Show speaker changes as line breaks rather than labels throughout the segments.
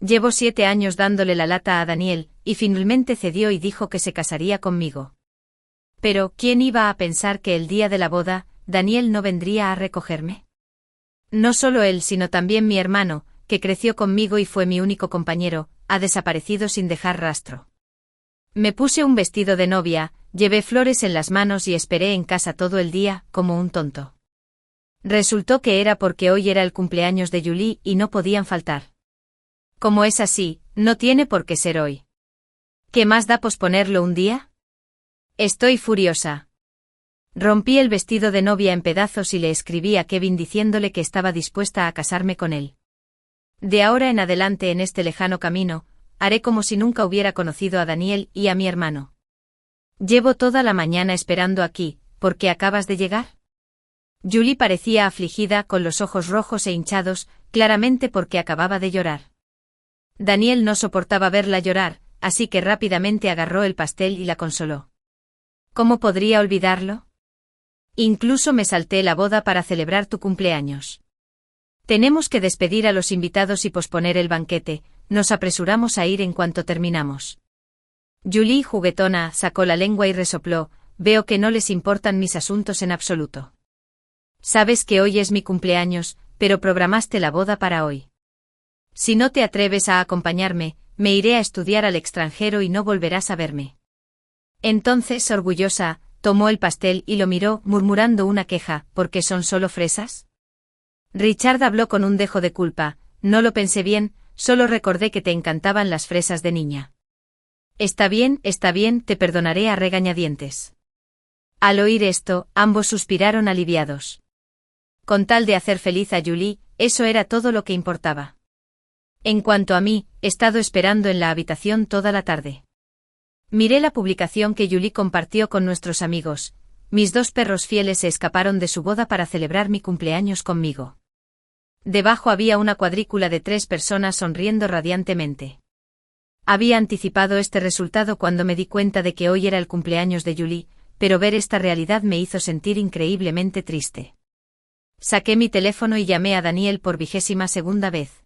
Llevo 7 años dándole la lata a Daniel, y finalmente cedió y dijo que se casaría conmigo. Pero, ¿quién iba a pensar que el día de la boda, Daniel no vendría a recogerme? No solo él, sino también mi hermano, que creció conmigo y fue mi único compañero, ha desaparecido sin dejar rastro. Me puse un vestido de novia, llevé flores en las manos y esperé en casa todo el día, como un tonto. Resultó que era porque hoy era el cumpleaños de Julie y no podían faltar. Como es así, no tiene por qué ser hoy. ¿Qué más da posponerlo un día? Estoy furiosa. Rompí el vestido de novia en pedazos y le escribí a Kevin diciéndole que estaba dispuesta a casarme con él. De ahora en adelante en este lejano camino, haré como si nunca hubiera conocido a Daniel y a mi hermano. Llevo toda la mañana esperando aquí, ¿por qué acabas de llegar? Julie parecía afligida con los ojos rojos e hinchados, claramente porque acababa de llorar. Daniel no soportaba verla llorar, así que rápidamente agarró el pastel y la consoló. ¿Cómo podría olvidarlo? Incluso me salté la boda para celebrar tu cumpleaños. Tenemos que despedir a los invitados y posponer el banquete, nos apresuramos a ir en cuanto terminamos. Julie, juguetona, sacó la lengua y resopló, veo que no les importan mis asuntos en absoluto. Sabes que hoy es mi cumpleaños, pero programaste la boda para hoy. Si no te atreves a acompañarme, me iré a estudiar al extranjero y no volverás a verme. Entonces, orgullosa, tomó el pastel y lo miró, murmurando una queja, ¿por qué son solo fresas? Richard habló con un dejo de culpa, no lo pensé bien, solo recordé que te encantaban las fresas de niña. Está bien, te perdonaré a regañadientes. Al oír esto, ambos suspiraron aliviados. Con tal de hacer feliz a Julie, eso era todo lo que importaba. En cuanto a mí, he estado esperando en la habitación toda la tarde. Miré la publicación que Julie compartió con nuestros amigos. Mis 2 perros fieles se escaparon de su boda para celebrar mi cumpleaños conmigo. Debajo había una cuadrícula de 3 personas sonriendo radiantemente. Había anticipado este resultado cuando me di cuenta de que hoy era el cumpleaños de Julie, pero ver esta realidad me hizo sentir increíblemente triste. Saqué mi teléfono y llamé a Daniel por 22ª vez.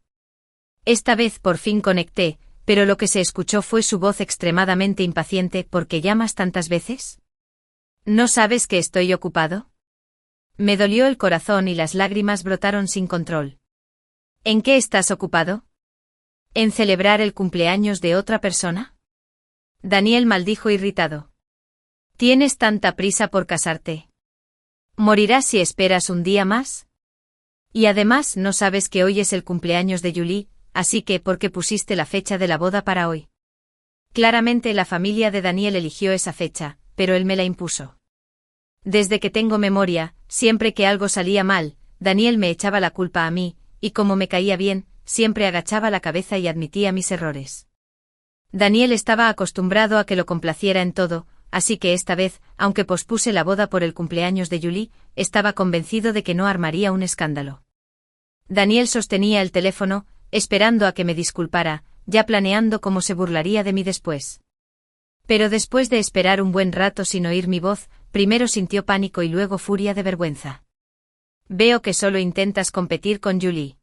Esta vez por fin conecté, pero lo que se escuchó fue su voz extremadamente impaciente. ¿Por qué llamas tantas veces? ¿No sabes que estoy ocupado? Me dolió el corazón y las lágrimas brotaron sin control. ¿En qué estás ocupado? ¿En celebrar el cumpleaños de otra persona? Daniel maldijo irritado. ¿Tienes tanta prisa por casarte? ¿Morirás si esperas un día más? Y además no sabes que hoy es el cumpleaños de Julie, así que ¿por qué pusiste la fecha de la boda para hoy? Claramente la familia de Daniel eligió esa fecha, pero él me la impuso. Desde que tengo memoria, siempre que algo salía mal, Daniel me echaba la culpa a mí, y como me caía bien, siempre agachaba la cabeza y admitía mis errores. Daniel estaba acostumbrado a que lo complaciera en todo, así que esta vez, aunque pospuse la boda por el cumpleaños de Julie, estaba convencido de que no armaría un escándalo. Daniel sostenía el teléfono, esperando a que me disculpara, ya planeando cómo se burlaría de mí después. Pero después de esperar un buen rato sin oír mi voz, primero sintió pánico y luego furia de vergüenza. Veo que solo intentas competir con Julie.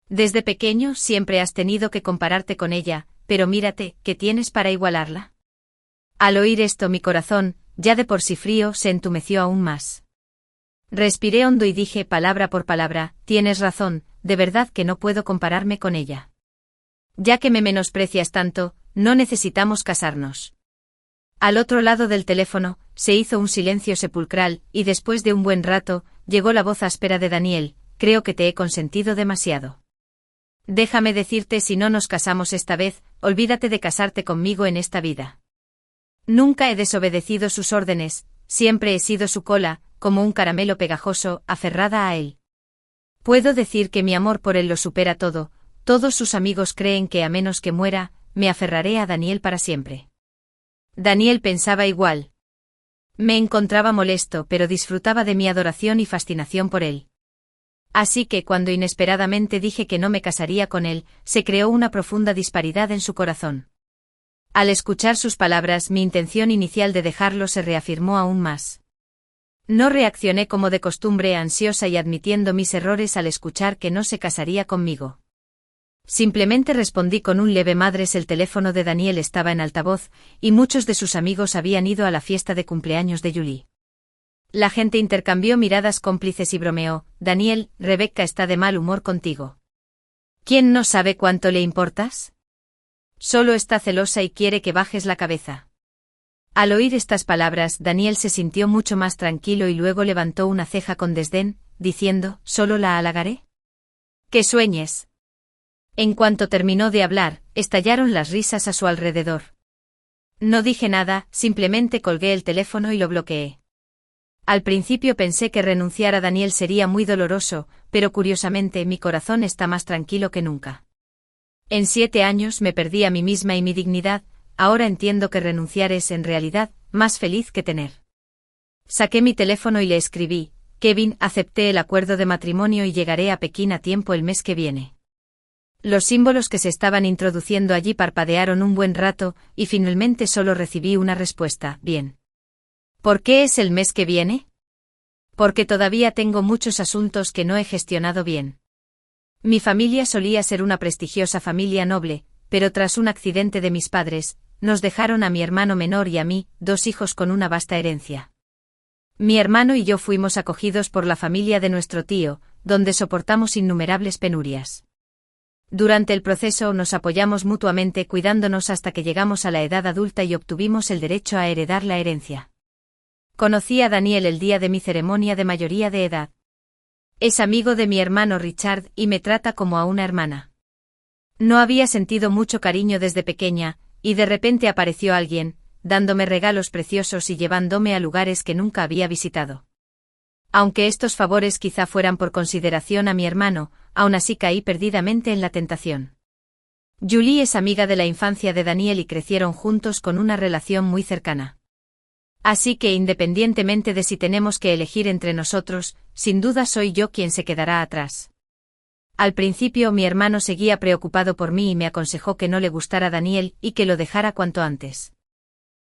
Desde pequeño siempre has tenido que compararte con ella, pero mírate, ¿qué tienes para igualarla? Al oír esto mi corazón, ya de por sí frío, se entumeció aún más. Respiré hondo y dije palabra por palabra, tienes razón, de verdad que no puedo compararme con ella. Ya que me menosprecias tanto, no necesitamos casarnos. Al otro lado del teléfono, se hizo un silencio sepulcral, y después de un buen rato, llegó la voz áspera de Daniel, creo que te he consentido demasiado. Déjame decirte, si no nos casamos esta vez, olvídate de casarte conmigo en esta vida. Nunca he desobedecido sus órdenes, siempre he sido su cola, como un caramelo pegajoso, aferrada a él. Puedo decir que mi amor por él lo supera todo, todos sus amigos creen que a menos que muera, me aferraré a Daniel para siempre. Daniel pensaba igual. Me encontraba molesto, pero disfrutaba de mi adoración y fascinación por él. Así que cuando inesperadamente dije que no me casaría con él, se creó una profunda disparidad en su corazón. Al escuchar sus palabras, mi intención inicial de dejarlo se reafirmó aún más. No reaccioné como de costumbre, ansiosa y admitiendo mis errores al escuchar que no se casaría conmigo. Simplemente respondí con un leve madres. El teléfono de Daniel estaba en altavoz, y muchos de sus amigos habían ido a la fiesta de cumpleaños de Julie. La gente intercambió miradas cómplices y bromeó: Daniel, Rebecca está de mal humor contigo. ¿Quién no sabe cuánto le importas? Solo está celosa y quiere que bajes la cabeza. Al oír estas palabras, Daniel se sintió mucho más tranquilo y luego levantó una ceja con desdén, diciendo: ¿Solo la halagaré? ¡Que sueñes! En cuanto terminó de hablar, estallaron las risas a su alrededor. No dije nada, simplemente colgué el teléfono y lo bloqueé. Al principio pensé que renunciar a Daniel sería muy doloroso, pero curiosamente mi corazón está más tranquilo que nunca. En 7 años me perdí a mí misma y mi dignidad, ahora entiendo que renunciar es, en realidad, más feliz que tener. Saqué mi teléfono y le escribí: Kevin, acepté el acuerdo de matrimonio y llegaré a Pekín a tiempo el mes que viene. Los símbolos que se estaban introduciendo allí parpadearon un buen rato, y finalmente solo recibí una respuesta: bien. ¿Por qué es el mes que viene? Porque todavía tengo muchos asuntos que no he gestionado bien. Mi familia solía ser una prestigiosa familia noble, pero tras un accidente de mis padres, nos dejaron a mi hermano menor y a mí, 2 hijos con una vasta herencia. Mi hermano y yo fuimos acogidos por la familia de nuestro tío, donde soportamos innumerables penurias. Durante el proceso nos apoyamos mutuamente cuidándonos hasta que llegamos a la edad adulta y obtuvimos el derecho a heredar la herencia. Conocí a Daniel el día de mi ceremonia de mayoría de edad. Es amigo de mi hermano Richard y me trata como a una hermana. No había sentido mucho cariño desde pequeña, y de repente apareció alguien, dándome regalos preciosos y llevándome a lugares que nunca había visitado. Aunque estos favores quizá fueran por consideración a mi hermano, aún así caí perdidamente en la tentación. Julie es amiga de la infancia de Daniel y crecieron juntos con una relación muy cercana. Así que independientemente de si tenemos que elegir entre nosotros, sin duda soy yo quien se quedará atrás. Al principio mi hermano seguía preocupado por mí y me aconsejó que no le gustara Daniel y que lo dejara cuanto antes.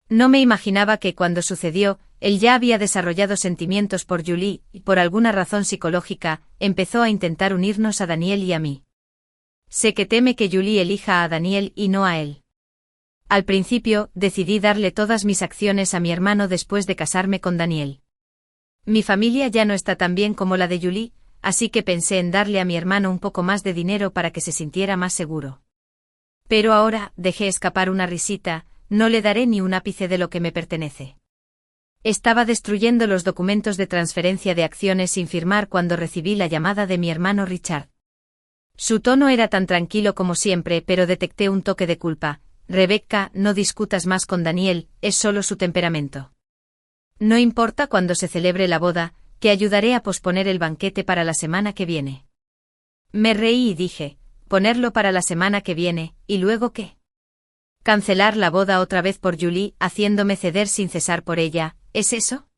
No me imaginaba que cuando sucedió, él ya había desarrollado sentimientos por Julie y por alguna razón psicológica, empezó a intentar unirnos a Daniel y a mí. Sé que teme que Julie elija a Daniel y no a él. Al principio, decidí darle todas mis acciones a mi hermano después de casarme con Daniel. Mi familia ya no está tan bien como la de Julie, así que pensé en darle a mi hermano un poco más de dinero para que se sintiera más seguro. Pero ahora, dejé escapar una risita: no le daré ni un ápice de lo que me pertenece. Estaba destruyendo los documentos de transferencia de acciones sin firmar cuando recibí la llamada de mi hermano Richard. Su tono era tan tranquilo como siempre, pero detecté un toque de culpa. Rebecca, no discutas más con Daniel, es solo su temperamento. No importa cuándo se celebre la boda, que ayudaré a posponer el banquete para la semana que viene. Me reí y dije: ¿ponerlo para la semana que viene, y luego qué? ¿Cancelar la boda otra vez por Julie, haciéndome ceder sin cesar por ella, es eso?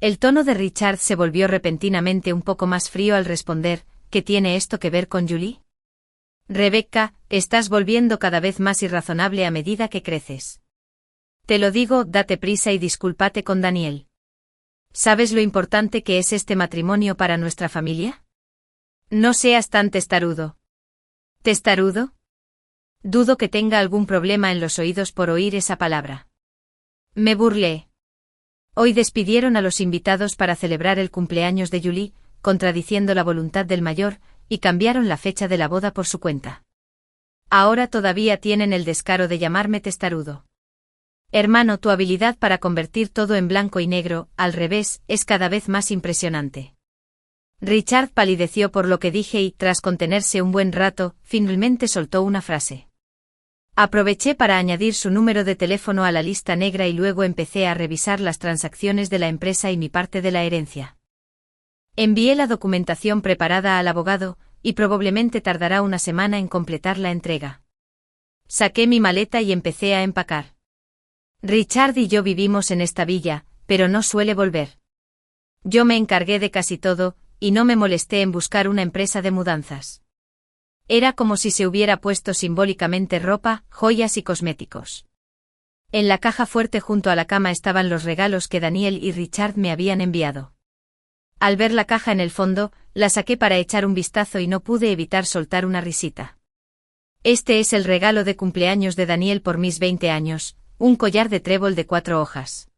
El tono de Richard se volvió repentinamente un poco más frío al responder: ¿qué tiene esto que ver con Julie? Rebecca, estás volviendo cada vez más irrazonable a medida que creces. Te lo digo, date prisa y discúlpate con Daniel. ¿Sabes lo importante que es este matrimonio para nuestra familia? No seas tan testarudo. ¿Testarudo? Dudo que tenga algún problema en los oídos por oír esa palabra. Me burlé. Hoy despidieron a los invitados para celebrar el cumpleaños de Julie, contradiciendo la voluntad del mayor, y cambiaron la fecha de la boda por su cuenta. Ahora todavía tienen el descaro de llamarme testarudo. Hermano, tu habilidad para convertir todo en blanco y negro, al revés, es cada vez más impresionante. Richard palideció por lo que dije y, tras contenerse un buen rato, finalmente soltó una frase. Aproveché para añadir su número de teléfono a la lista negra y luego empecé a revisar las transacciones de la empresa y mi parte de la herencia. Envié la documentación preparada al abogado, y probablemente tardará una semana en completar la entrega. Saqué mi maleta y empecé a empacar. Richard y yo vivimos en esta villa, pero no suele volver. Yo me encargué de casi todo, y no me molesté en buscar una empresa de mudanzas. Era como si se hubiera puesto simbólicamente ropa, joyas y cosméticos. En la caja fuerte junto a la cama estaban los regalos que Daniel y Richard me habían enviado. Al ver la caja en el fondo, la saqué para echar un vistazo y no pude evitar soltar una risita. Este es el regalo de cumpleaños de Daniel por mis 20 años, un collar de trébol de 4 hojas.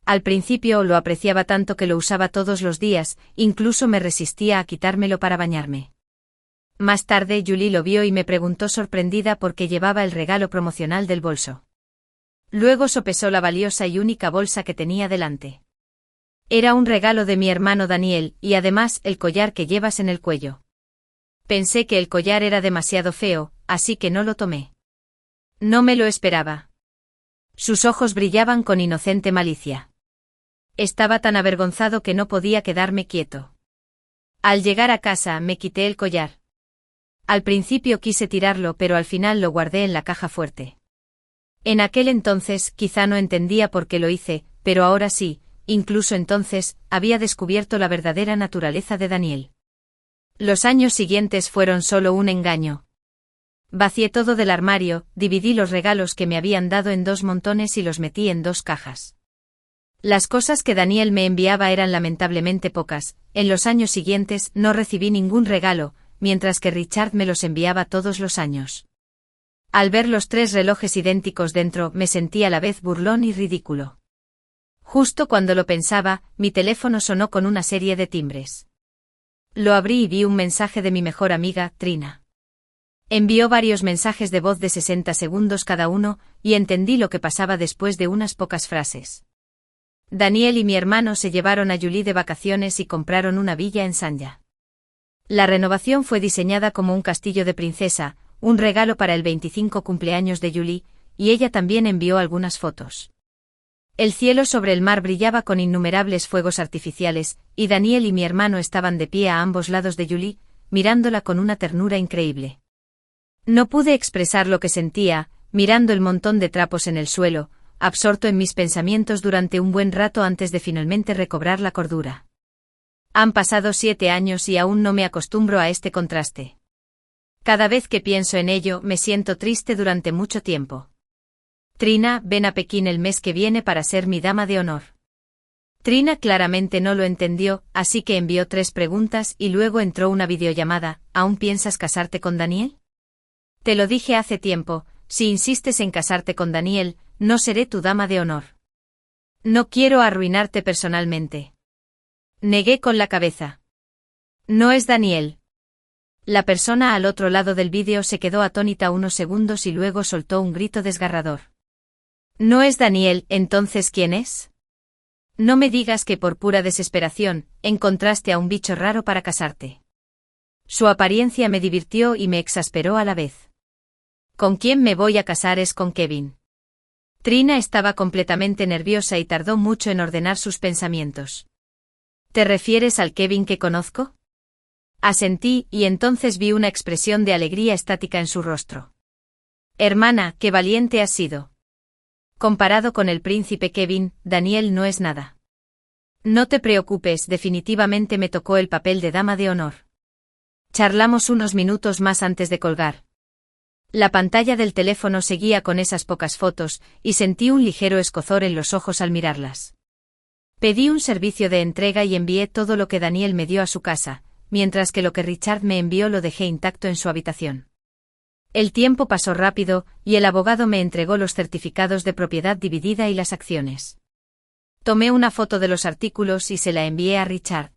Al principio lo apreciaba tanto que lo usaba todos los días, incluso me resistía a quitármelo para bañarme. Más tarde Julie lo vio y me preguntó sorprendida por qué llevaba el regalo promocional del bolso. Luego sopesó la valiosa y única bolsa que tenía delante. Era un regalo de mi hermano Daniel, y además el collar que llevas en el cuello. Pensé que el collar era demasiado feo, así que no lo tomé. No me lo esperaba. Sus ojos brillaban con inocente malicia. Estaba tan avergonzado que no podía quedarme quieto. Al llegar a casa me quité el collar. Al principio quise tirarlo, pero al final lo guardé en la caja fuerte. En aquel entonces quizá no entendía por qué lo hice, pero ahora sí, incluso entonces, había descubierto la verdadera naturaleza de Daniel. Los años siguientes fueron solo un engaño. Vacié todo del armario, dividí los regalos que me habían dado en 2 montones y los metí en 2 cajas. Las cosas que Daniel me enviaba eran lamentablemente pocas. En los años siguientes no recibí ningún regalo, mientras que Richard me los enviaba todos los años. Al ver los 3 relojes idénticos dentro me sentí a la vez burlón y ridículo. Justo cuando lo pensaba, mi teléfono sonó con una serie de timbres. Lo abrí y vi un mensaje de mi mejor amiga, Trina. Envió varios mensajes de voz de 60 segundos cada uno, y entendí lo que pasaba después de unas pocas frases. Daniel y mi hermano se llevaron a Julie de vacaciones y compraron una villa en Sanya. La renovación fue diseñada como un castillo de princesa, un regalo para el 25 cumpleaños de Julie, y ella también envió algunas fotos. El cielo sobre el mar brillaba con innumerables fuegos artificiales, y Daniel y mi hermano estaban de pie a ambos lados de Julie, mirándola con una ternura increíble. No pude expresar lo que sentía, mirando el montón de trapos en el suelo, absorto en mis pensamientos durante un buen rato antes de finalmente recobrar la cordura. Han pasado 7 años y aún no me acostumbro a este contraste. Cada vez que pienso en ello me siento triste durante mucho tiempo. Trina, ven a Pekín el mes que viene para ser mi dama de honor. Trina claramente no lo entendió, así que envió 3 preguntas y luego entró una videollamada. ¿Aún piensas casarte con Daniel? Te lo dije hace tiempo, si insistes en casarte con Daniel, no seré tu dama de honor. No quiero arruinarte personalmente. Negué con la cabeza. No es Daniel. La persona al otro lado del vídeo se quedó atónita unos segundos y luego soltó un grito desgarrador. No es Daniel, ¿entonces quién es? No me digas que por pura desesperación, encontraste a un bicho raro para casarte. Su apariencia me divirtió y me exasperó a la vez. ¿Con quién me voy a casar es con Kevin? Trina estaba completamente nerviosa y tardó mucho en ordenar sus pensamientos. ¿Te refieres al Kevin que conozco? Asentí, y entonces vi una expresión de alegría estática en su rostro. Hermana, qué valiente has sido. Comparado con el príncipe Kevin, Daniel no es nada. No te preocupes, definitivamente me tocó el papel de dama de honor. Charlamos unos minutos más antes de colgar. La pantalla del teléfono seguía con esas pocas fotos, y sentí un ligero escozor en los ojos al mirarlas. Pedí un servicio de entrega y envié todo lo que Daniel me dio a su casa, mientras que lo que Richard me envió lo dejé intacto en su habitación. El tiempo pasó rápido, y el abogado me entregó los certificados de propiedad dividida y las acciones. Tomé una foto de los artículos y se la envié a Richard.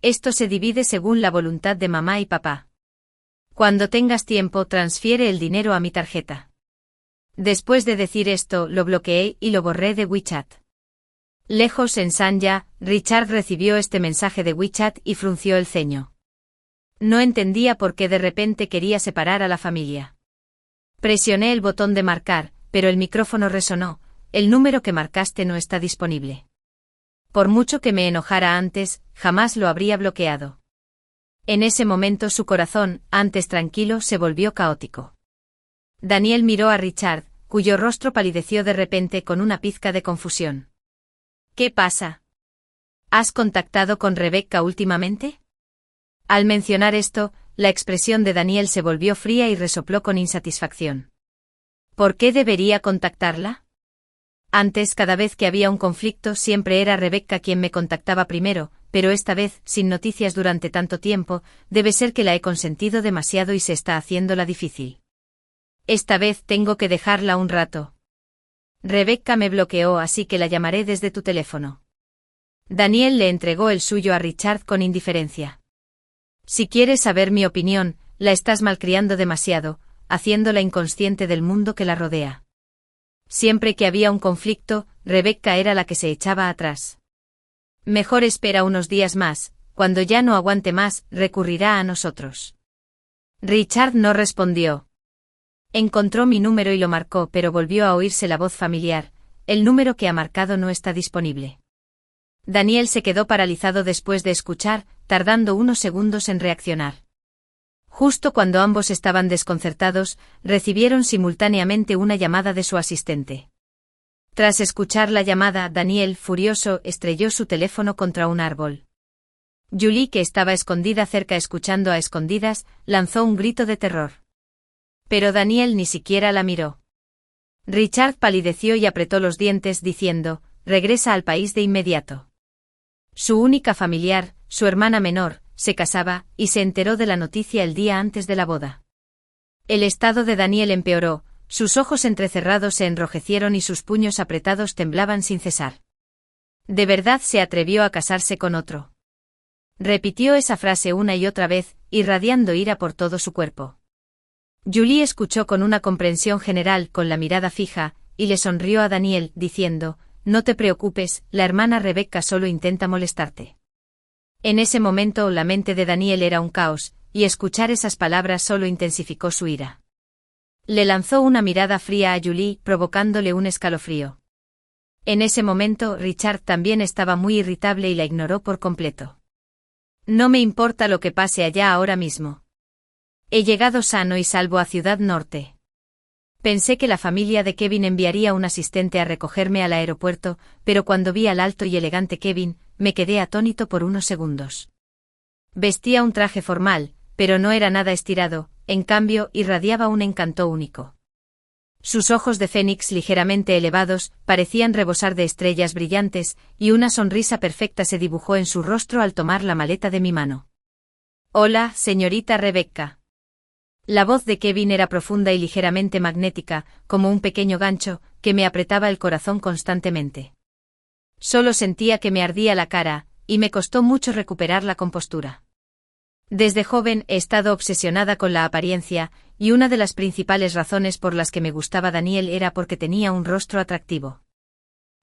Esto se divide según la voluntad de mamá y papá. Cuando tengas tiempo, transfiere el dinero a mi tarjeta. Después de decir esto, lo bloqueé y lo borré de WeChat. Lejos en Sanya, Richard recibió este mensaje de WeChat y frunció el ceño. No entendía por qué de repente quería separar a la familia. Presioné el botón de marcar, pero el micrófono resonó. El número que marcaste no está disponible. Por mucho que me enojara antes, jamás lo habría bloqueado. En ese momento su corazón, antes tranquilo, se volvió caótico. Daniel miró a Richard, cuyo rostro palideció de repente con una pizca de confusión. ¿Qué pasa? ¿Has contactado con Rebecca últimamente? Al mencionar esto, la expresión de Daniel se volvió fría y resopló con insatisfacción. ¿Por qué debería contactarla? Antes, cada vez que había un conflicto, siempre era Rebecca quien me contactaba primero, pero esta vez, sin noticias durante tanto tiempo, debe ser que la he consentido demasiado y se está haciéndola difícil. Esta vez tengo que dejarla un rato. Rebecca me bloqueó, así que la llamaré desde tu teléfono. Daniel le entregó el suyo a Richard con indiferencia. Si quieres saber mi opinión, la estás malcriando demasiado, haciéndola inconsciente del mundo que la rodea. Siempre que había un conflicto, Rebecca era la que se echaba atrás. Mejor espera unos días más, cuando ya no aguante más, recurrirá a nosotros. Richard no respondió. Encontró mi número y lo marcó, pero volvió a oírse la voz familiar: el número que ha marcado no está disponible. Daniel se quedó paralizado después de escuchar, tardando unos segundos en reaccionar. Justo cuando ambos estaban desconcertados, recibieron simultáneamente una llamada de su asistente. Tras escuchar la llamada, Daniel, furioso, estrelló su teléfono contra un árbol. Julie, que estaba escondida cerca escuchando a escondidas, lanzó un grito de terror. Pero Daniel ni siquiera la miró. Richard palideció y apretó los dientes diciendo: regresa al país de inmediato. Su única familiar, su hermana menor, se casaba, y se enteró de la noticia el día antes de la boda. El estado de Daniel empeoró, sus ojos entrecerrados se enrojecieron y sus puños apretados temblaban sin cesar. ¿De verdad se atrevió a casarse con otro? Repitió esa frase una y otra vez, irradiando ira por todo su cuerpo. Julie escuchó con una comprensión general, con la mirada fija, y le sonrió a Daniel, diciendo: no te preocupes, la hermana Rebecca solo intenta molestarte. En ese momento la mente de Daniel era un caos, y escuchar esas palabras solo intensificó su ira. Le lanzó una mirada fría a Julie, provocándole un escalofrío. En ese momento Richard también estaba muy irritable y la ignoró por completo. No me importa lo que pase allá ahora mismo. He llegado sano y salvo a Ciudad Norte. Pensé que la familia de Kevin enviaría un asistente a recogerme al aeropuerto, pero cuando vi al alto y elegante Kevin, me quedé atónito por unos segundos. Vestía un traje formal, pero no era nada estirado, en cambio irradiaba un encanto único. Sus ojos de fénix ligeramente elevados parecían rebosar de estrellas brillantes, y una sonrisa perfecta se dibujó en su rostro al tomar la maleta de mi mano. Hola, señorita Rebecca. La voz de Kevin era profunda y ligeramente magnética, como un pequeño gancho, que me apretaba el corazón constantemente. Solo sentía que me ardía la cara, y me costó mucho recuperar la compostura. Desde joven he estado obsesionada con la apariencia, y una de las principales razones por las que me gustaba Daniel era porque tenía un rostro atractivo.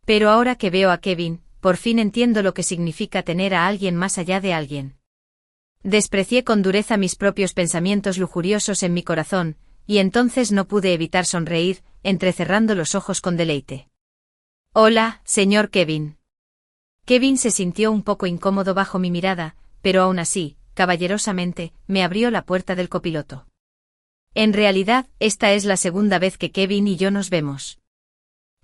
Pero ahora que veo a Kevin, por fin entiendo lo que significa tener a alguien más allá de alguien. Desprecié con dureza mis propios pensamientos lujuriosos en mi corazón, y entonces no pude evitar sonreír, entrecerrando los ojos con deleite. Hola, señor Kevin. Kevin se sintió un poco incómodo bajo mi mirada, pero aún así, caballerosamente, me abrió la puerta del copiloto. En realidad, esta es la segunda vez que Kevin y yo nos vemos.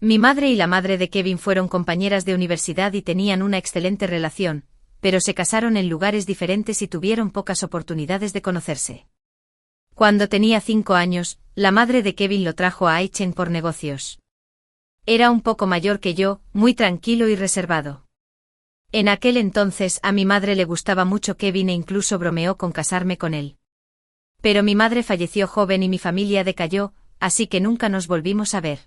Mi madre y la madre de Kevin fueron compañeras de universidad y tenían una excelente relación, pero se casaron en lugares diferentes y tuvieron pocas oportunidades de conocerse. Cuando tenía 5 años, la madre de Kevin lo trajo a Aichen por negocios. Era un poco mayor que yo, muy tranquilo y reservado. En aquel entonces a mi madre le gustaba mucho Kevin e incluso bromeó con casarme con él. Pero mi madre falleció joven y mi familia decayó, así que nunca nos volvimos a ver.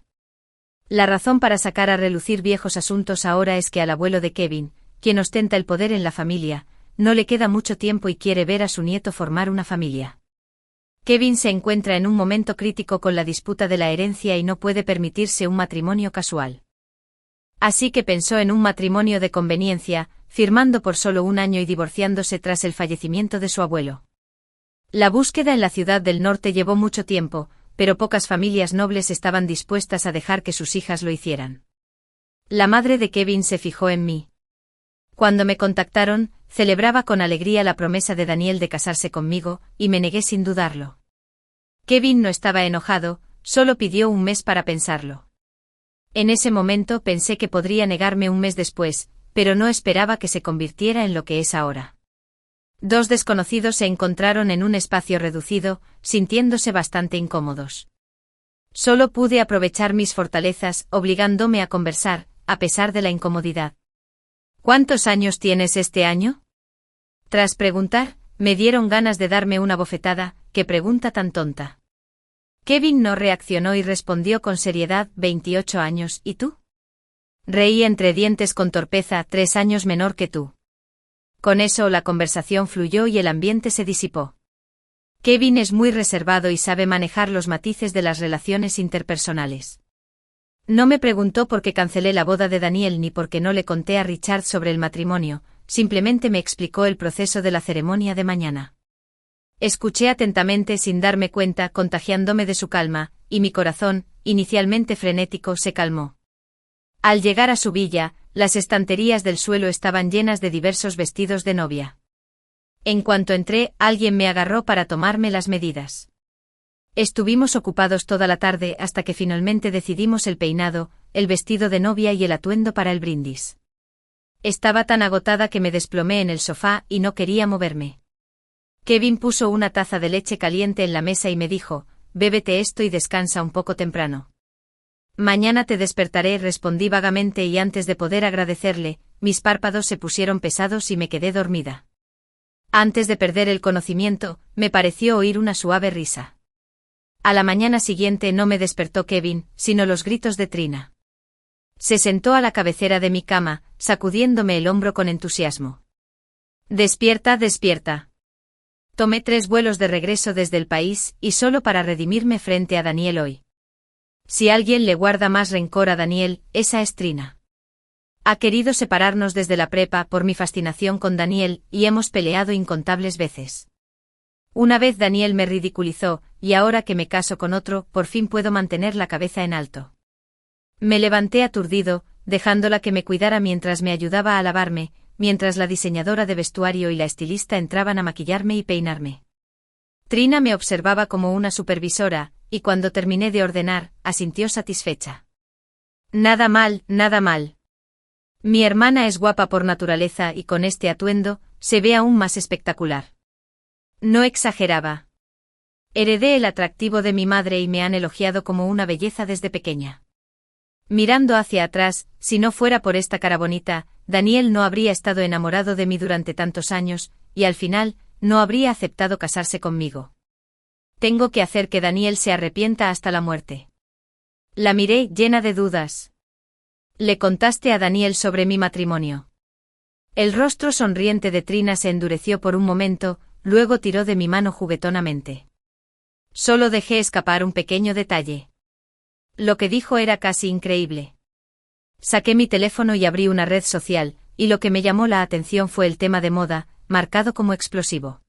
La razón para sacar a relucir viejos asuntos ahora es que al abuelo de Kevin, quien ostenta el poder en la familia, no le queda mucho tiempo y quiere ver a su nieto formar una familia. Kevin se encuentra en un momento crítico con la disputa de la herencia y no puede permitirse un matrimonio casual. Así que pensó en un matrimonio de conveniencia, firmando por solo 1 año y divorciándose tras el fallecimiento de su abuelo. La búsqueda en la ciudad del norte llevó mucho tiempo, pero pocas familias nobles estaban dispuestas a dejar que sus hijas lo hicieran. La madre de Kevin se fijó en mí. Cuando me contactaron, celebraba con alegría la promesa de Daniel de casarse conmigo, y me negué sin dudarlo. Kevin no estaba enojado, solo pidió 1 mes para pensarlo. En ese momento pensé que podría negarme 1 mes después, pero no esperaba que se convirtiera en lo que es ahora. 2 desconocidos se encontraron en un espacio reducido, sintiéndose bastante incómodos. Solo pude aprovechar mis fortalezas, obligándome a conversar, a pesar de la incomodidad. ¿Cuántos años tienes este año? Tras preguntar, me dieron ganas de darme una bofetada. ¿Qué pregunta tan tonta? Kevin no reaccionó y respondió con seriedad: 28 años, ¿y tú? Reí entre dientes con torpeza: 3 años menor que tú. Con eso la conversación fluyó y el ambiente se disipó. Kevin es muy reservado y sabe manejar los matices de las relaciones interpersonales. No me preguntó por qué cancelé la boda de Daniel ni por qué no le conté a Richard sobre el matrimonio, simplemente me explicó el proceso de la ceremonia de mañana. Escuché atentamente sin darme cuenta, contagiándome de su calma, y mi corazón, inicialmente frenético, se calmó. Al llegar a su villa, las estanterías del suelo estaban llenas de diversos vestidos de novia. En cuanto entré, alguien me agarró para tomarme las medidas. Estuvimos ocupados toda la tarde hasta que finalmente decidimos el peinado, el vestido de novia y el atuendo para el brindis. Estaba tan agotada que me desplomé en el sofá y no quería moverme. Kevin puso una taza de leche caliente en la mesa y me dijo: bébete esto y descansa un poco temprano. Mañana te despertaré, respondí vagamente y antes de poder agradecerle, mis párpados se pusieron pesados y me quedé dormida. Antes de perder el conocimiento, me pareció oír una suave risa. A la mañana siguiente no me despertó Kevin, sino los gritos de Trina. Se sentó a la cabecera de mi cama, sacudiéndome el hombro con entusiasmo. Despierta, despierta. Tomé 3 vuelos de regreso desde el país, y solo para redimirme frente a Daniel hoy. Si alguien le guarda más rencor a Daniel, esa es Trina. Ha querido separarnos desde la prepa por mi fascinación con Daniel, y hemos peleado incontables veces. Una vez Daniel me ridiculizó, y ahora que me caso con otro, por fin puedo mantener la cabeza en alto. Me levanté aturdido, dejándola que me cuidara mientras me ayudaba a lavarme, mientras la diseñadora de vestuario y la estilista entraban a maquillarme y peinarme. Trina me observaba como una supervisora, y cuando terminé de ordenar, asintió satisfecha. Nada mal, nada mal. Mi hermana es guapa por naturaleza y con este atuendo, se ve aún más espectacular. No exageraba. Heredé el atractivo de mi madre y me han elogiado como una belleza desde pequeña. Mirando hacia atrás, si no fuera por esta cara bonita, Daniel no habría estado enamorado de mí durante tantos años, y al final, no habría aceptado casarse conmigo. Tengo que hacer que Daniel se arrepienta hasta la muerte. La miré llena de dudas. ¿Le contaste a Daniel sobre mi matrimonio? El rostro sonriente de Trina se endureció por un momento, luego tiró de mi mano juguetonamente. Solo dejé escapar un pequeño detalle. Lo que dijo era casi increíble. Saqué mi teléfono y abrí una red social, y lo que me llamó la atención fue el tema de moda, marcado como explosivo.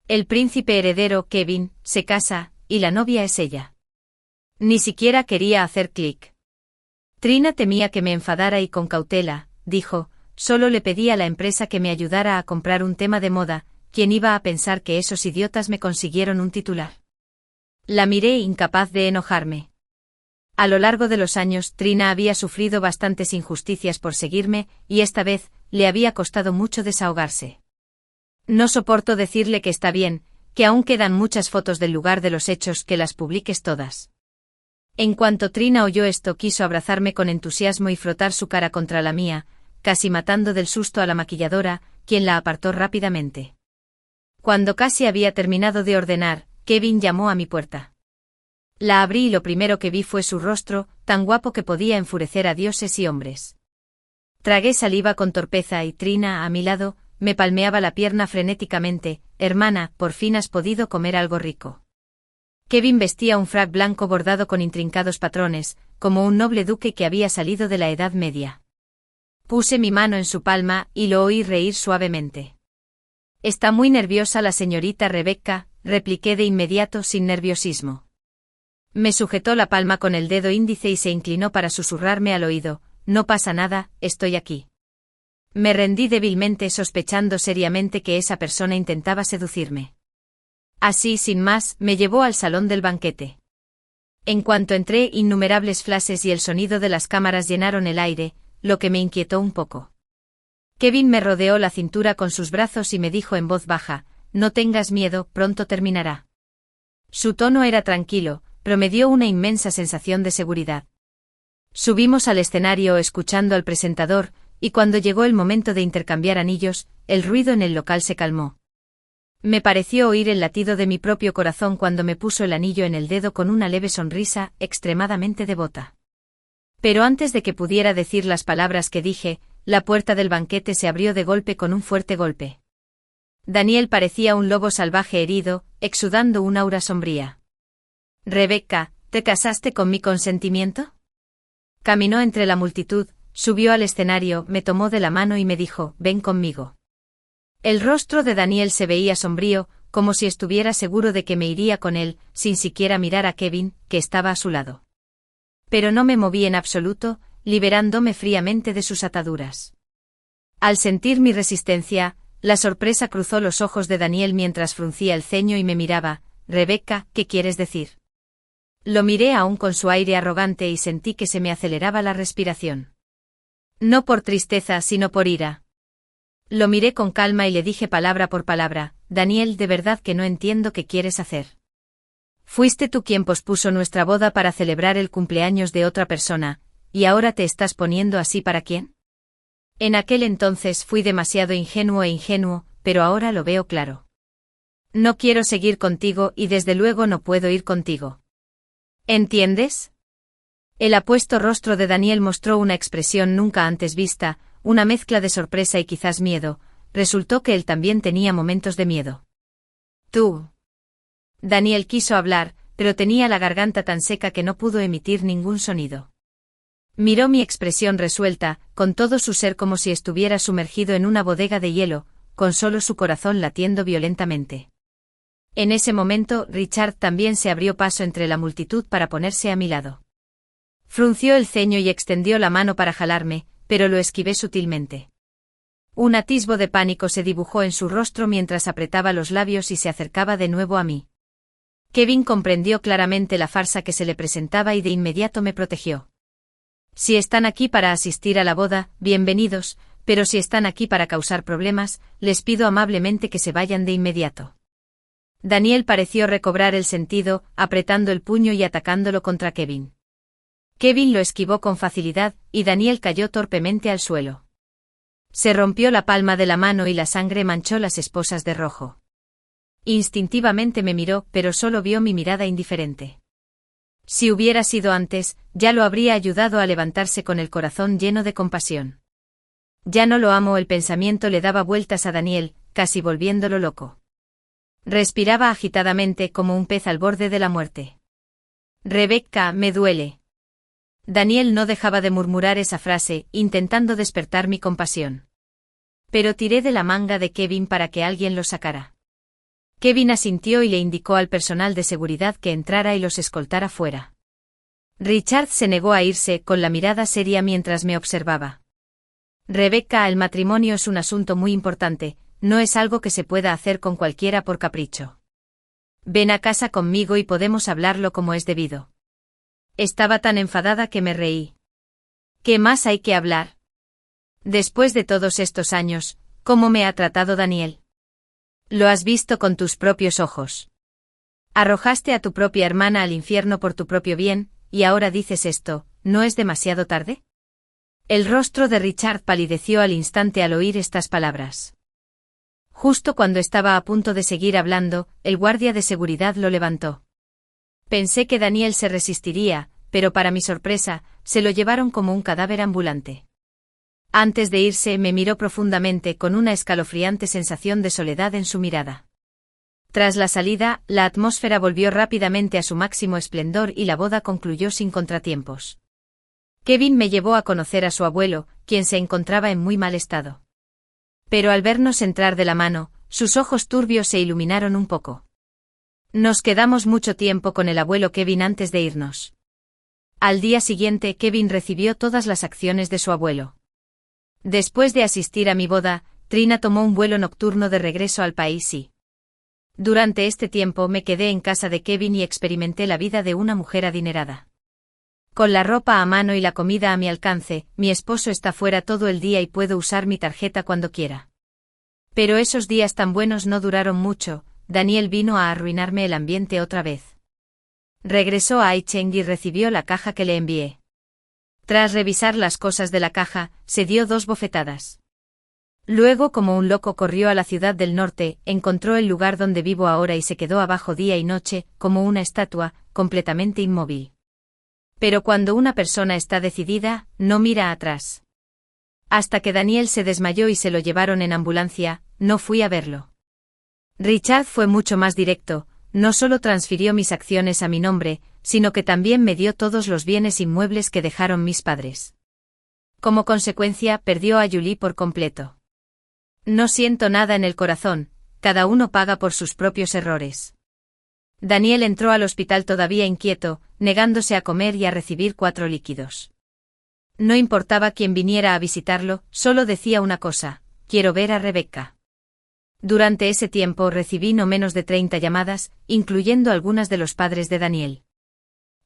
El príncipe heredero, Kevin, se casa, y la novia es ella. Ni siquiera quería hacer clic. Trina temía que me enfadara y con cautela, dijo, solo le pedí a la empresa que me ayudara a comprar un tema de moda, ¿quién iba a pensar que esos idiotas me consiguieron un titular? La miré incapaz de enojarme. A lo largo de los años, Trina había sufrido bastantes injusticias por seguirme, y esta vez, le había costado mucho desahogarse. No soporto decirle que está bien, que aún quedan muchas fotos del lugar de los hechos, que las publiques todas. En cuanto Trina oyó esto, quiso abrazarme con entusiasmo y frotar su cara contra la mía, casi matando del susto a la maquilladora, quien la apartó rápidamente. Cuando casi había terminado de ordenar, Kevin llamó a mi puerta. La abrí y lo primero que vi fue su rostro, tan guapo que podía enfurecer a dioses y hombres. Tragué saliva con torpeza y Trina, a mi lado, me palmeaba la pierna frenéticamente. Hermana, por fin has podido comer algo rico. Kevin vestía un frac blanco bordado con intrincados patrones, como un noble duque que había salido de la Edad Media. Puse mi mano en su palma y lo oí reír suavemente. Está muy nerviosa la señorita Rebecca, repliqué de inmediato sin nerviosismo. Me sujetó la palma con el dedo índice y se inclinó para susurrarme al oído, no pasa nada, estoy aquí. Me rendí débilmente sospechando seriamente que esa persona intentaba seducirme. Así sin más, me llevó al salón del banquete. En cuanto entré, innumerables flashes y el sonido de las cámaras llenaron el aire, lo que me inquietó un poco. Kevin me rodeó la cintura con sus brazos y me dijo en voz baja, no tengas miedo, pronto terminará. Su tono era tranquilo, pero me dio una inmensa sensación de seguridad. Subimos al escenario escuchando al presentador, y cuando llegó el momento de intercambiar anillos, el ruido en el local se calmó. Me pareció oír el latido de mi propio corazón cuando me puso el anillo en el dedo con una leve sonrisa, extremadamente devota. Pero antes de que pudiera decir las palabras que dije, la puerta del banquete se abrió de golpe con un fuerte golpe. Daniel parecía un lobo salvaje herido, exudando un aura sombría. «Rebecca, ¿te casaste con mi consentimiento?» Caminó entre la multitud, subió al escenario, me tomó de la mano y me dijo, «Ven conmigo». El rostro de Daniel se veía sombrío, como si estuviera seguro de que me iría con él, sin siquiera mirar a Kevin, que estaba a su lado. Pero no me moví en absoluto, liberándome fríamente de sus ataduras. Al sentir mi resistencia, la sorpresa cruzó los ojos de Daniel mientras fruncía el ceño y me miraba. «Rebecca, ¿qué quieres decir?» Lo miré aún con su aire arrogante y sentí que se me aceleraba la respiración. No por tristeza, sino por ira. Lo miré con calma y le dije palabra por palabra, «Daniel, de verdad que no entiendo qué quieres hacer. Fuiste tú quien pospuso nuestra boda para celebrar el cumpleaños de otra persona, ¿y ahora te estás poniendo así para quién?» En aquel entonces fui demasiado ingenuo, pero ahora lo veo claro. No quiero seguir contigo y desde luego no puedo ir contigo. ¿Entiendes? El apuesto rostro de Daniel mostró una expresión nunca antes vista, una mezcla de sorpresa y quizás miedo. Resultó que él también tenía momentos de miedo. «Tú». Daniel quiso hablar, pero tenía la garganta tan seca que no pudo emitir ningún sonido. Miró mi expresión resuelta, con todo su ser como si estuviera sumergido en una bodega de hielo, con solo su corazón latiendo violentamente. En ese momento, Richard también se abrió paso entre la multitud para ponerse a mi lado. Frunció el ceño y extendió la mano para jalarme, pero lo esquivé sutilmente. Un atisbo de pánico se dibujó en su rostro mientras apretaba los labios y se acercaba de nuevo a mí. Kevin comprendió claramente la farsa que se le presentaba y de inmediato me protegió. «Si están aquí para asistir a la boda, bienvenidos, pero si están aquí para causar problemas, les pido amablemente que se vayan de inmediato». Daniel pareció recobrar el sentido, apretando el puño y atacándolo contra Kevin. Kevin lo esquivó con facilidad, y Daniel cayó torpemente al suelo. Se rompió la palma de la mano y la sangre manchó las esposas de rojo. Instintivamente me miró, pero solo vio mi mirada indiferente. Si hubiera sido antes, ya lo habría ayudado a levantarse con el corazón lleno de compasión. «Ya no lo amo», el pensamiento le daba vueltas a Daniel, casi volviéndolo loco. Respiraba agitadamente como un pez al borde de la muerte. «Rebecca, me duele». Daniel no dejaba de murmurar esa frase, intentando despertar mi compasión. Pero tiré de la manga de Kevin para que alguien lo sacara. Kevin asintió y le indicó al personal de seguridad que entrara y los escoltara fuera. Richard se negó a irse, con la mirada seria mientras me observaba. «Rebecca, el matrimonio es un asunto muy importante, no es algo que se pueda hacer con cualquiera por capricho. Ven a casa conmigo y podemos hablarlo como es debido». Estaba tan enfadada que me reí. ¿Qué más hay que hablar? Después de todos estos años, ¿cómo me ha tratado Daniel? Lo has visto con tus propios ojos. Arrojaste a tu propia hermana al infierno por tu propio bien, y ahora dices esto, ¿no es demasiado tarde? El rostro de Richard palideció al instante al oír estas palabras. Justo cuando estaba a punto de seguir hablando, el guardia de seguridad lo levantó. Pensé que Daniel se resistiría, pero para mi sorpresa, se lo llevaron como un cadáver ambulante. Antes de irse me miró profundamente con una escalofriante sensación de soledad en su mirada. Tras la salida, la atmósfera volvió rápidamente a su máximo esplendor y la boda concluyó sin contratiempos. Kevin me llevó a conocer a su abuelo, quien se encontraba en muy mal estado. Pero al vernos entrar de la mano, sus ojos turbios se iluminaron un poco. Nos quedamos mucho tiempo con el abuelo Kevin antes de irnos. Al día siguiente Kevin recibió todas las acciones de su abuelo. Después de asistir a mi boda, Trina tomó un vuelo nocturno de regreso al país y... Durante este tiempo me quedé en casa de Kevin y experimenté la vida de una mujer adinerada. Con la ropa a mano y la comida a mi alcance, mi esposo está fuera todo el día y puedo usar mi tarjeta cuando quiera. Pero esos días tan buenos no duraron mucho. Daniel vino a arruinarme el ambiente otra vez. Regresó a Aicheng y recibió la caja que le envié. Tras revisar las cosas de la caja, se dio 2 bofetadas. Luego, como un loco, corrió a la ciudad del norte, encontró el lugar donde vivo ahora y se quedó abajo día y noche, como una estatua, completamente inmóvil. Pero cuando una persona está decidida, no mira atrás. Hasta que Daniel se desmayó y se lo llevaron en ambulancia, no fui a verlo. Richard fue mucho más directo, no solo transfirió mis acciones a mi nombre, sino que también me dio todos los bienes inmuebles que dejaron mis padres. Como consecuencia, perdió a Julie por completo. No siento nada en el corazón, cada uno paga por sus propios errores. Daniel entró al hospital todavía inquieto, negándose a comer y a recibir 4 líquidos. No importaba quién viniera a visitarlo, solo decía una cosa: quiero ver a Rebecca. Durante ese tiempo recibí no menos de 30 llamadas, incluyendo algunas de los padres de Daniel.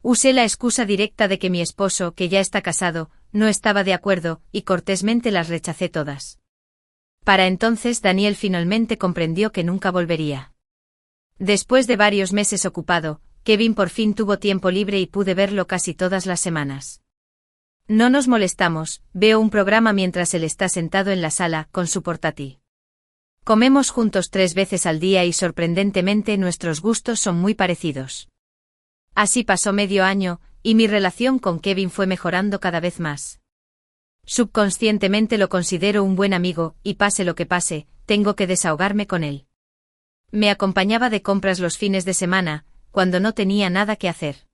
Usé la excusa directa de que mi esposo, que ya está casado, no estaba de acuerdo, y cortésmente las rechacé todas. Para entonces Daniel finalmente comprendió que nunca volvería. Después de varios meses ocupado, Kevin por fin tuvo tiempo libre y pude verlo casi todas las semanas. No nos molestamos, veo un programa mientras él está sentado en la sala, con su portátil. Comemos juntos 3 veces al día y sorprendentemente nuestros gustos son muy parecidos. Así pasó medio año, y mi relación con Kevin fue mejorando cada vez más. Subconscientemente lo considero un buen amigo, y pase lo que pase, tengo que desahogarme con él. Me acompañaba de compras los fines de semana, cuando no tenía nada que hacer.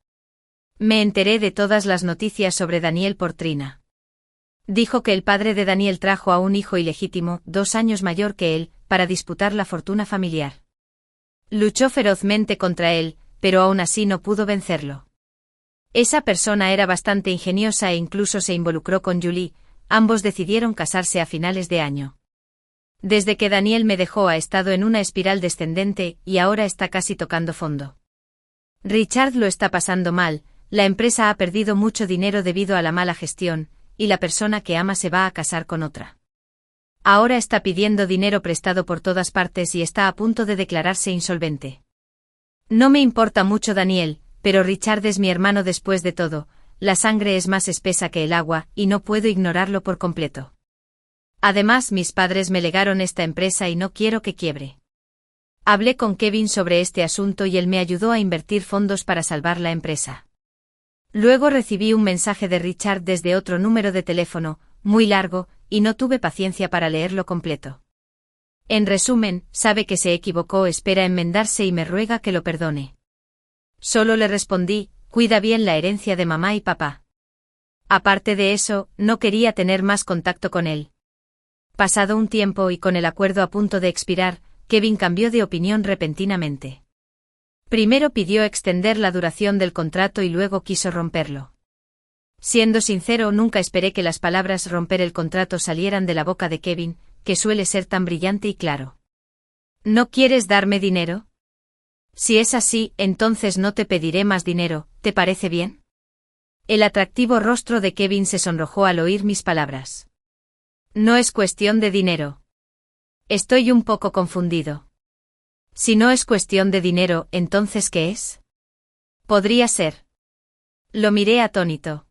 Me enteré de todas las noticias sobre Daniel por Trina. Dijo que el padre de Daniel trajo a un hijo ilegítimo, 2 años mayor que él, para disputar la fortuna familiar. Luchó ferozmente contra él, pero aún así no pudo vencerlo. Esa persona era bastante ingeniosa e incluso se involucró con Julie, ambos decidieron casarse a finales de año. Desde que Daniel me dejó ha estado en una espiral descendente y ahora está casi tocando fondo. Richard lo está pasando mal, la empresa ha perdido mucho dinero debido a la mala gestión, y la persona que ama se va a casar con otra. Ahora está pidiendo dinero prestado por todas partes y está a punto de declararse insolvente. No me importa mucho Daniel, pero Richard es mi hermano después de todo, la sangre es más espesa que el agua, y no puedo ignorarlo por completo. Además, mis padres me legaron esta empresa y no quiero que quiebre. Hablé con Kevin sobre este asunto y él me ayudó a invertir fondos para salvar la empresa. Luego recibí un mensaje de Richard desde otro número de teléfono, muy largo, y no tuve paciencia para leerlo completo. En resumen, sabe que se equivocó, espera enmendarse y me ruega que lo perdone. Solo le respondí: cuida bien la herencia de mamá y papá. Aparte de eso, no quería tener más contacto con él. Pasado un tiempo y con el acuerdo a punto de expirar, Kevin cambió de opinión repentinamente. Primero pidió extender la duración del contrato y luego quiso romperlo. Siendo sincero, nunca esperé que las palabras romper el contrato salieran de la boca de Kevin, que suele ser tan brillante y claro. ¿No quieres darme dinero? Si es así, entonces no te pediré más dinero, ¿te parece bien? El atractivo rostro de Kevin se sonrojó al oír mis palabras. No es cuestión de dinero. Estoy un poco confundido. Si no es cuestión de dinero, ¿entonces qué es? Podría ser. Lo miré atónito.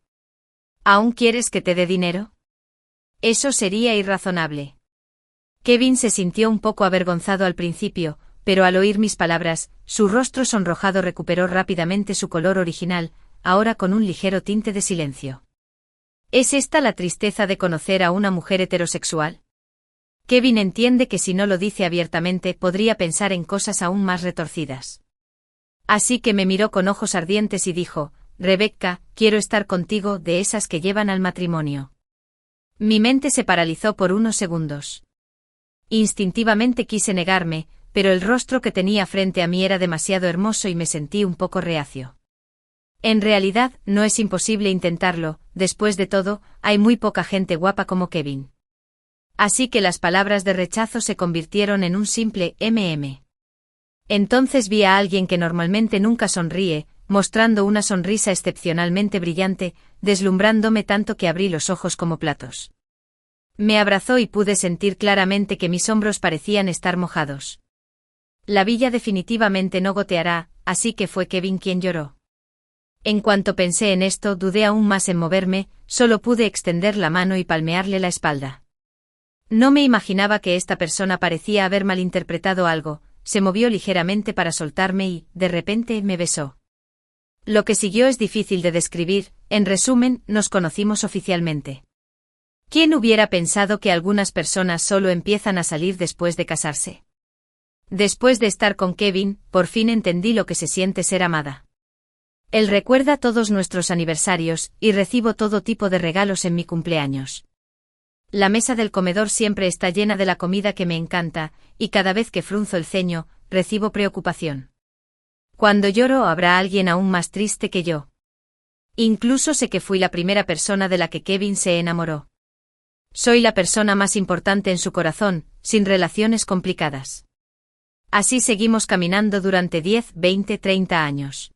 ¿Aún quieres que te dé dinero? Eso sería irrazonable. Kevin se sintió un poco avergonzado al principio, pero al oír mis palabras, su rostro sonrojado recuperó rápidamente su color original, ahora con un ligero tinte de silencio. ¿Es esta la tristeza de conocer a una mujer heterosexual? Kevin entiende que si no lo dice abiertamente podría pensar en cosas aún más retorcidas. Así que me miró con ojos ardientes y dijo: Rebecca, quiero estar contigo, de esas que llevan al matrimonio. Mi mente se paralizó por unos segundos. Instintivamente quise negarme, pero el rostro que tenía frente a mí era demasiado hermoso y me sentí un poco reacio. En realidad, no es imposible intentarlo, después de todo, hay muy poca gente guapa como Kevin. Así que las palabras de rechazo se convirtieron en un simple Entonces vi a alguien que normalmente nunca sonríe, mostrando una sonrisa excepcionalmente brillante, deslumbrándome tanto que abrí los ojos como platos. Me abrazó y pude sentir claramente que mis hombros parecían estar mojados. La villa definitivamente no goteará, así que fue Kevin quien lloró. En cuanto pensé en esto, dudé aún más en moverme, solo pude extender la mano y palmearle la espalda. No me imaginaba que esta persona parecía haber malinterpretado algo, se movió ligeramente para soltarme y, de repente, me besó. Lo que siguió es difícil de describir, en resumen, nos conocimos oficialmente. ¿Quién hubiera pensado que algunas personas solo empiezan a salir después de casarse? Después de estar con Kevin, por fin entendí lo que se siente ser amada. Él recuerda todos nuestros aniversarios, y recibo todo tipo de regalos en mi cumpleaños. La mesa del comedor siempre está llena de la comida que me encanta, y cada vez que frunzo el ceño, recibo preocupación. Cuando lloro habrá alguien aún más triste que yo. Incluso sé que fui la primera persona de la que Kevin se enamoró. Soy la persona más importante en su corazón, sin relaciones complicadas. Así seguimos caminando durante 10, 20, 30 años.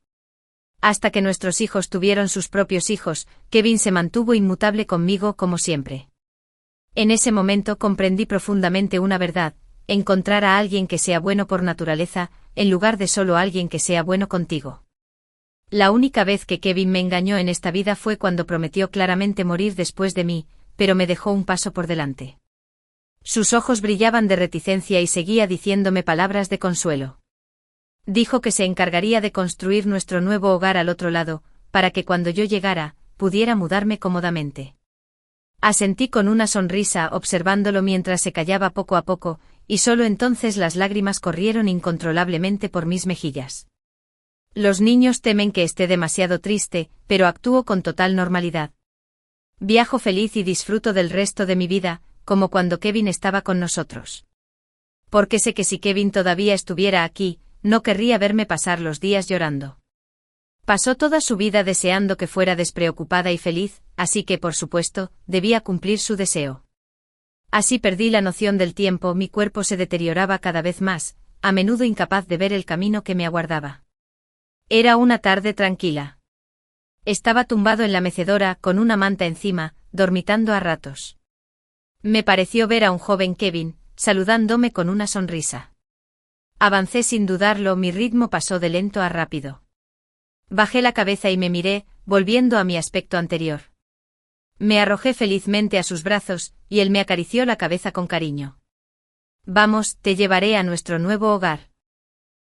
Hasta que nuestros hijos tuvieron sus propios hijos, Kevin se mantuvo inmutable conmigo como siempre. En ese momento comprendí profundamente una verdad: encontrar a alguien que sea bueno por naturaleza, en lugar de solo alguien que sea bueno contigo. La única vez que Kevin me engañó en esta vida fue cuando prometió claramente morir después de mí, pero me dejó un paso por delante. Sus ojos brillaban de reticencia y seguía diciéndome palabras de consuelo. Dijo que se encargaría de construir nuestro nuevo hogar al otro lado, para que cuando yo llegara, pudiera mudarme cómodamente. Asentí con una sonrisa observándolo mientras se callaba poco a poco, y solo entonces las lágrimas corrieron incontrolablemente por mis mejillas. Los niños temen que esté demasiado triste, pero actúo con total normalidad. Viajo feliz y disfruto del resto de mi vida, como cuando Kevin estaba con nosotros. Porque sé que si Kevin todavía estuviera aquí, no querría verme pasar los días llorando. Pasó toda su vida deseando que fuera despreocupada y feliz, así que, por supuesto, debía cumplir su deseo. Así perdí la noción del tiempo, mi cuerpo se deterioraba cada vez más, a menudo incapaz de ver el camino que me aguardaba. Era una tarde tranquila. Estaba tumbado en la mecedora, con una manta encima, dormitando a ratos. Me pareció ver a un joven Kevin, saludándome con una sonrisa. Avancé sin dudarlo, mi ritmo pasó de lento a rápido. Bajé la cabeza y me miré, volviendo a mi aspecto anterior. Me arrojé felizmente a sus brazos, y él me acarició la cabeza con cariño. Vamos, te llevaré a nuestro nuevo hogar.